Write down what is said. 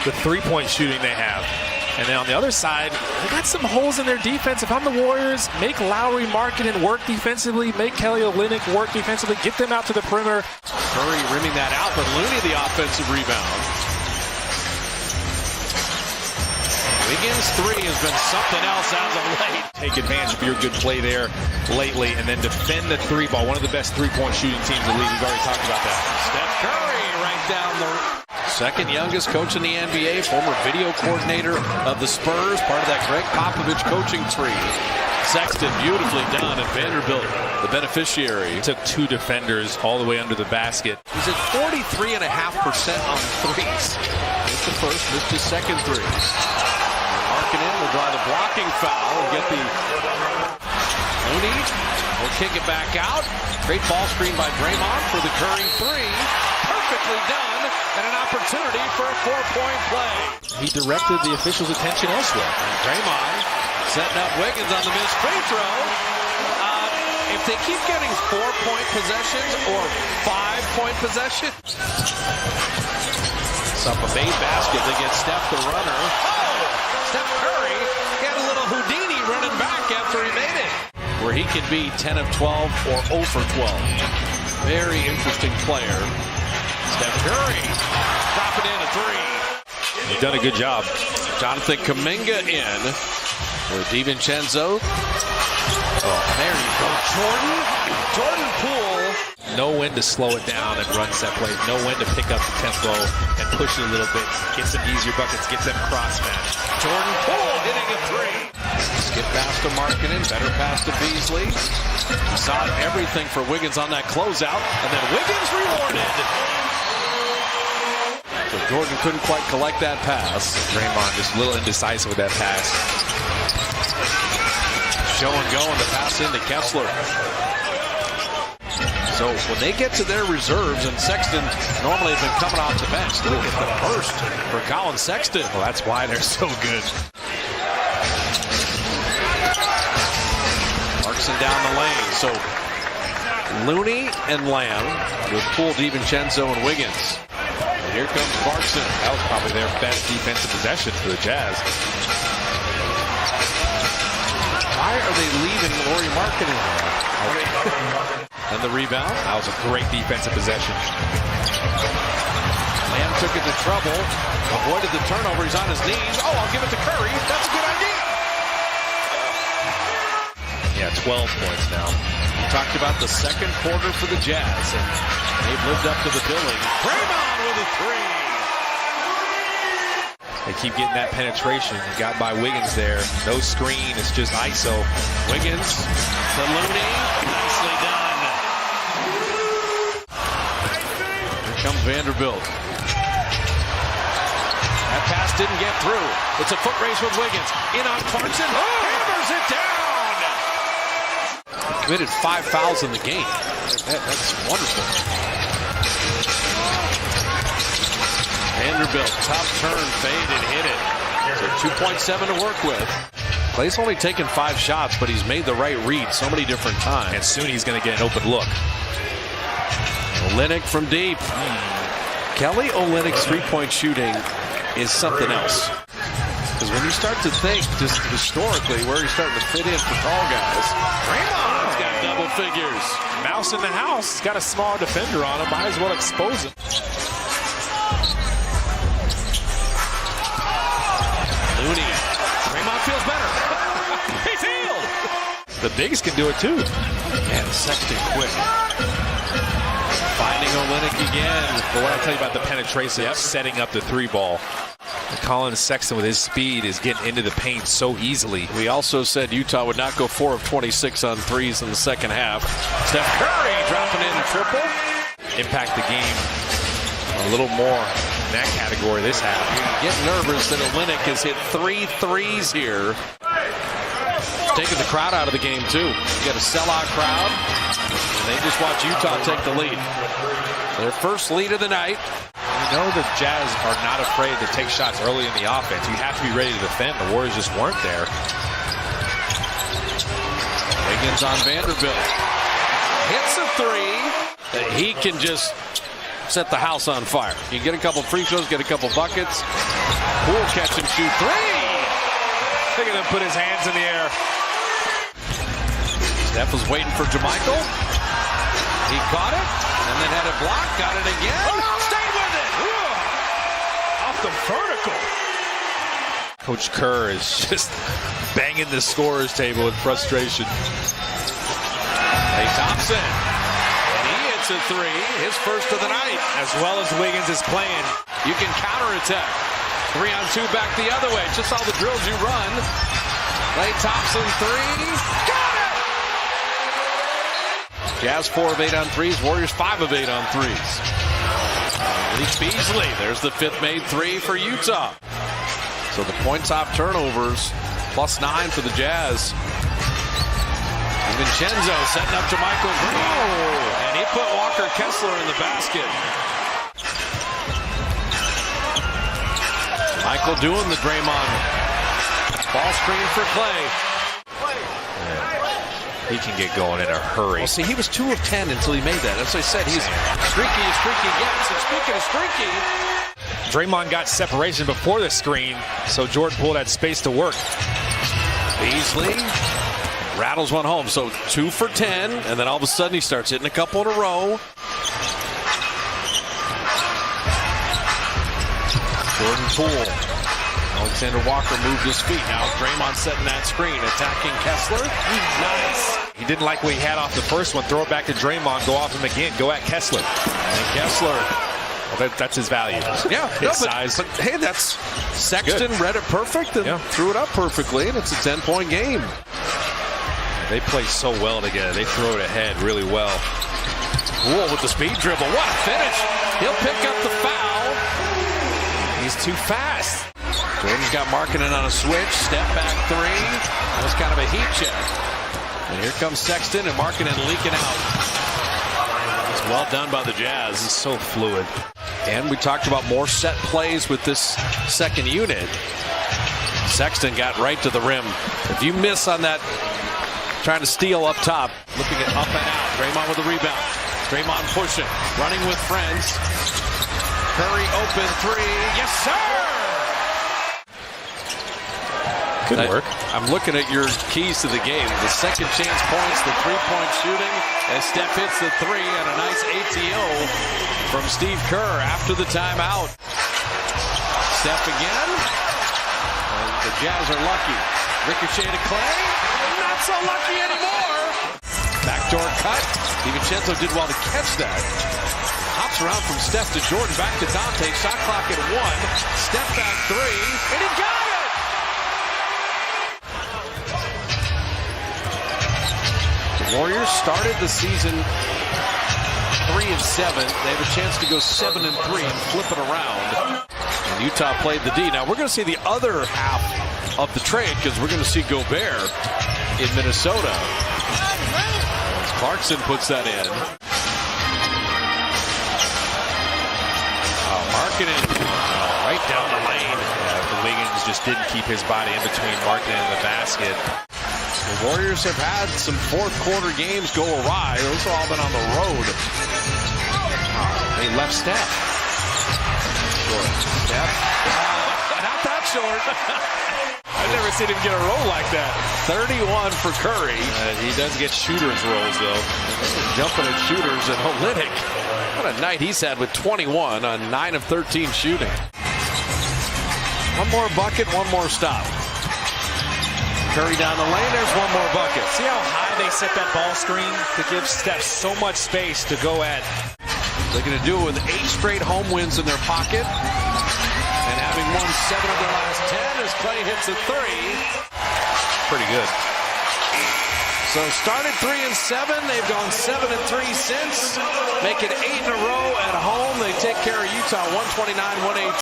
the three-point shooting they have. And then on the other side, they got some holes in their defense. If I'm the Warriors, make Lauri Markkanen work defensively, make Kelly Olynyk work defensively, get them out to the perimeter. Curry rimming that out, but Looney the offensive rebound. Wiggins' three has been something else as of late. Take advantage of your good play there lately and then defend the three ball. One of the best three-point shooting teams in the league. We've already talked about that. Steph Curry right down the second youngest coach in the NBA, former video coordinator of the Spurs, part of that Greg Popovich coaching tree. Sexton beautifully done, and Vanderbilt the beneficiary. He took two defenders all the way under the basket. He's at 43.5% on threes. Missed the first, missed his second three. Markkanen will draw the blocking foul and get the Looney will kick it back out. Great ball screen by Draymond for the Curry three. Perfectly done, and an opportunity for a four-point play. He directed the officials' attention elsewhere. And Draymond setting up Wiggins on the missed free throw. If they keep getting 4-point possessions or 5-point possessions. It's up a made basket. They get Steph the runner. Oh! Steph Curry got a little Houdini running back after he made it. Where he can be 10 of 12 or 0 for 12. Very interesting player. Steph Curry dropping in a three. You've done a good job. Jonathan Kuminga in for DiVincenzo. Oh, there you go. Jordan Poole. Know when to slow it down and run set plays. Know when to pick up the tempo and push it a little bit. Get some easier buckets. Get them cross-match. Jordan Poole hitting a three. Skip pass to Markkanen. Better pass to Beasley. Saw everything for Wiggins on that closeout. And then Wiggins rewarded. So Jordan couldn't quite collect that pass. Draymond just a little indecisive with that pass. Show and go, and the pass into Kessler. So when they get to their reserves, and Sexton normally has been coming off the bench, look at the burst for Colin Sexton. Well, that's why they're so good. Clarkson down the lane. So Looney and Lamb with Poole, DiVincenzo, and Wiggins. And here comes Clarkson. That was probably their best defensive possession for the Jazz. Why are they leaving Lauri Markkanen? And the rebound. That was a great defensive possession. Lamb took it to trouble. Avoided the turnover. He's on his knees. Oh, I'll give it to Curry. That's a good idea. Yeah, 12 points now. We talked about the second quarter for the Jazz, and they've lived up to the billing. Draymond with a three. They keep getting that penetration. Got by Wiggins there. No screen. It's just ISO. Wiggins to Looney. Nicely done. Here comes Vanderbilt. That pass didn't get through. It's a foot race with Wiggins. In on Clarkson. Hammers it down. He committed 5 fouls in the game. That's wonderful. Vanderbilt, top turn, fade, and hit it. So 2.7 to work with. Klay's only taken 5 shots, but he's made the right read so many different times. And soon he's going to get an open look. Olynyk from deep. Kelly Olynyk's three-point shooting is something else. Because when you start to think, just historically, where he's starting to fit in for tall guys, Draymond's got double figures. Mouse in the house. He's got a small defender on him. Might as well expose him. Looney. Draymond feels better. He's healed. The bigs can do it too. And Sexton quick. Finding Olynyk again. But what I tell you about the penetration, setting up the three ball. Colin Sexton with his speed is getting into the paint so easily. We also said Utah would not go 4 of 26 on threes in the second half. Steph Curry dropping in a triple. Impact the game a little more in that category this half. You get nervous that Olynyk has hit 3 threes here. It's taking the crowd out of the game too. You got a sellout crowd, and they just watch Utah take the lead. Their first lead of the night. You know the Jazz are not afraid to take shots early in the offense. You have to be ready to defend. The Warriors just weren't there. Wiggins on Vanderbilt. Hits a three that he can just set the house on fire. You get a couple free throws, get a couple buckets. Poole catch and shoot three. Look at him put his hands in the air. Steph was waiting for JaMychal. He caught it and then had it blocked. Got it again. Stayed with it. Off the vertical. Coach Kerr is just banging the scorer's table in frustration. Klay Thompson. And he hits a three. His first of the night. As well as Wiggins is playing. You can counterattack. 3-on-2 back the other way. Just all the drills you run. Klay Thompson three. Got it! Jazz 4 of 8 on threes. Warriors 5 of 8 on threes. Malik Beasley. There's the 5th made three for Utah. So the points off turnovers, +9 for the Jazz. Vincenzo setting up JaMychal Green. And he put Walker Kessler in the basket. Michael doing the Draymond. Ball screen for Klay. He can get going in a hurry. Well, see, he was 2 of 10 until he made that. That's what I said. He's streaky as streaky gets. And speaking of streaky, Draymond got separation before the screen, so Jordan Poole had space to work. Beasley rattles one home. So 2 for 10, and then all of a sudden he starts hitting a couple in a row. Jordan Poole. Alexander Walker moved his feet. Now Draymond setting that screen, attacking Kessler. Nice. He didn't like what he had off the first one. Throw it back to Draymond. Go off him again. Go at Kessler. And Kessler. Well, that's his value. Yeah, his size. But hey, that's Sexton Good. read it perfect and threw it up perfectly, and it's a 10-point game. They play so well together. They throw it ahead really well. Poole with the speed dribble. What a finish. He'll pick up the foul. He's too fast. Jordan's got Markkanen on a switch. Step back three. That was kind of a heat check. And here comes Sexton and Markkanen leaking out. It's well done by the Jazz. He's so fluid. And we talked about more set plays with this second unit. Sexton got right to the rim. If you miss on that, trying to steal up top, looking at up and out. Draymond with the rebound. Draymond pushing, running with friends. Curry open three. Yes, sir! Good work. I'm looking at your keys to the game. The second chance points, the three-point shooting, as Steph hits the three, and a nice ATO from Steve Kerr after the timeout. Steph again. And the Jazz are lucky. Ricochet to Klay. Not so lucky anymore. Backdoor cut. DiVincenzo did well to catch that. Hops around from Steph to Jordan, back to Dante. Shot clock at 1. Step back three, and he got it! The Warriors started the season 3-7. They have a chance to go 7-3 and flip it around. And Utah played the D. Now we're going to see the other half of the trade because we're going to see Gobert in Minnesota. As Clarkson puts that in. Markkanen right down the lane. Yeah, Wiggins just didn't keep his body in between Markkanen and the basket. The Warriors have had some fourth quarter games go awry. Those have all been on the road. They left Steph. Short. Steph. Not that short. I've never seen him get a roll like that. 31 for Curry. He does get shooters rolls, though. Jumping at shooters and Olynyk. What a night he's had with 21 on 9 of 13 shooting. One more bucket, one more stop. Curry down the lane, there's one more bucket. See how high they set that ball screen to give Steph so much space to go at. They're going to do it with 8 straight home wins in their pocket. And having won 7 of their last 10 as Klay hits a three. Pretty good. So started 3-7. They've gone 7-3 since. Make it 8 in a row at home. They take care of Utah 129-118.